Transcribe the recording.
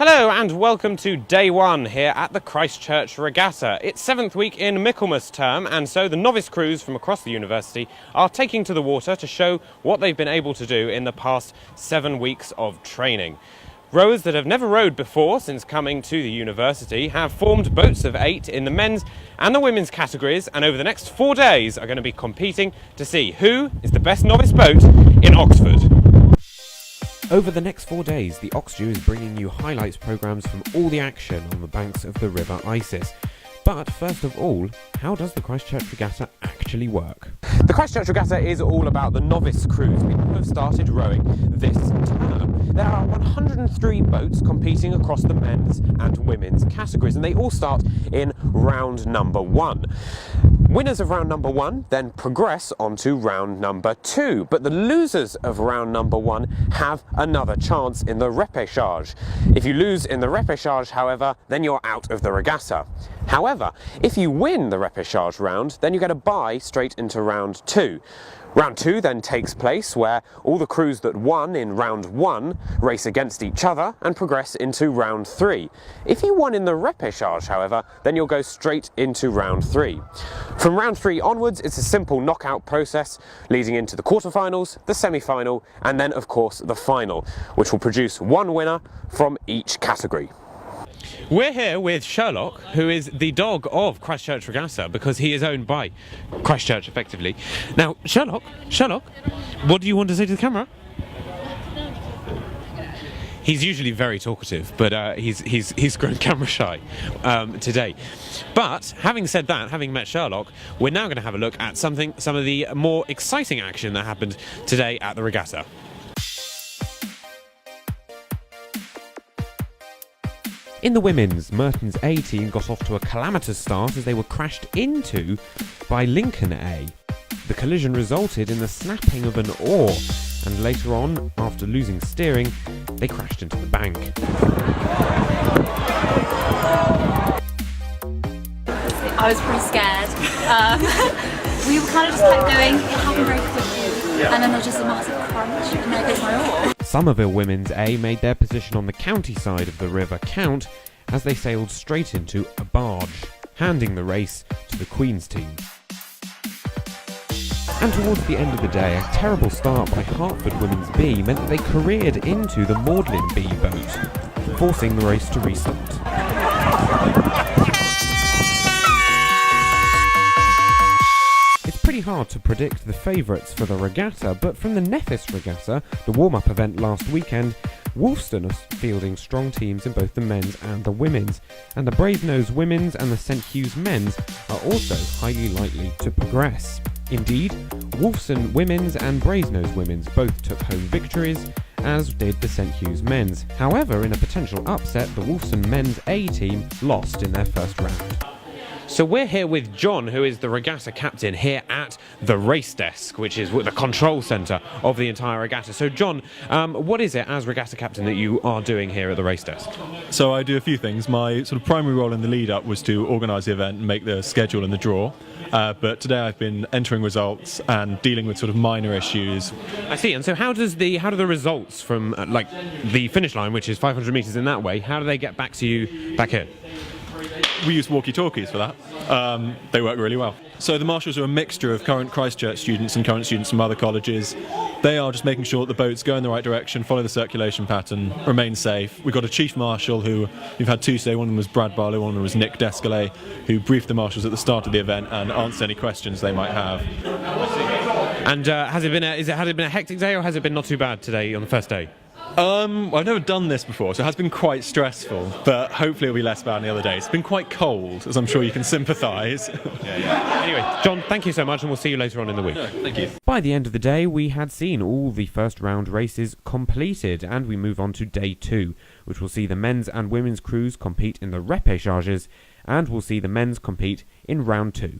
Hello and welcome to day one here at the Christ Church Regatta. It's 7th week in Michaelmas term, and so the novice crews from across the university are taking to the water to show what they've been able to do in the past 7 weeks of training. Rowers that have never rowed before since coming to the university have formed boats of 8 in the men's and the women's categories, and over the next 4 days are going to be competing to see who is the best novice boat in Oxford. Over the next 4 days, the OxStu is bringing you highlights programmes from all the action on the banks of the River Isis. But first of all, how does the Christ Church Regatta actually work? The Christ Church Regatta is all about the novice crews, people who have started rowing this term. There are 103 boats competing across the men's and women's categories, and they all start in round number 1. Winners of round number 1 then progress on to round number 2, but the losers of round number 1 have another chance in the repechage. If you lose in the repechage, however, then you're out of the regatta. However, if you win the repechage round, then you get a bye straight into round 2. Round 2 then takes place where all the crews that won in round 1 race against each other and progress into round 3. If you won in the repechage, however, then you'll go straight into round 3. From round 3 onwards, it's a simple knockout process leading into the quarterfinals, the semi-final, and then of course the final, which will produce one winner from each category. We're here with Sherlock, who is the dog of Christ Church Regatta because he is owned by Christ Church, effectively. Now, Sherlock, what do you want to say to the camera? He's usually very talkative, but he's grown camera shy today. But having said that, having met Sherlock, we're now going to have a look at some of the more exciting action that happened today at the regatta. In the women's, Merton's A team got off to a calamitous start as they were crashed into by Lincoln A. The collision resulted in the snapping of an oar, and later on, after losing steering, they crashed into the bank. I was pretty scared. We were kind of just kept going, it happened very quickly, and then there was just a massive crunch, and there goes my oar. Somerville Women's A made their position on the county side of the river count as they sailed straight into a barge, handing the race to the Queen's team. And towards the end of the day, a terrible start by Hertford Women's B meant that they careered into the Magdalen B boat, forcing the race to restart. Pretty hard to predict the favourites for the regatta, but from the Nephis Regatta, the warm-up event last weekend, Wolfston are fielding strong teams in both the men's and the women's, and the Brasenose Women's and the St Hugh's Men's are also highly likely to progress. Indeed, Wolfston Women's and Brasenose Women's both took home victories, as did the St Hugh's Men's. However, in a potential upset, the Wolfston Men's A team lost in their first round. So we're here with John, who is the regatta captain here at the race desk, which is the control centre of the entire regatta. So John, what is it as regatta captain that you are doing here at the race desk? So I do a few things. My sort of primary role in the lead-up was to organise the event and make the schedule and the draw. But today I've been entering results and dealing with sort of minor issues. I see. And so how do the results from like the finish line, which is 500 metres in that way, how do they get back to you back here? We use walkie-talkies for that. They work really well. So the marshals are a mixture of current Christ Church students and current students from other colleges. They are just making sure that the boats go in the right direction, follow the circulation pattern, remain safe. We've got a chief marshal who we've had two today. One of them was Brad Barlow, one of them was Nick Descalais, who briefed the marshals at the start of the event and answered any questions they might have. And has it been a hectic day, or has it been not too bad today on the first day? I've never done this before, so it has been quite stressful, but hopefully it'll be less bad than the other days. It's been quite cold, as I'm sure you can sympathise. Anyway, John, thank you so much, and we'll see you later on in the week. No, thank you. By the end of the day, we had seen all the first round races completed, and we move on to day 2, which will see the men's and women's crews compete in the repechages, and we'll see the men's compete in round 2.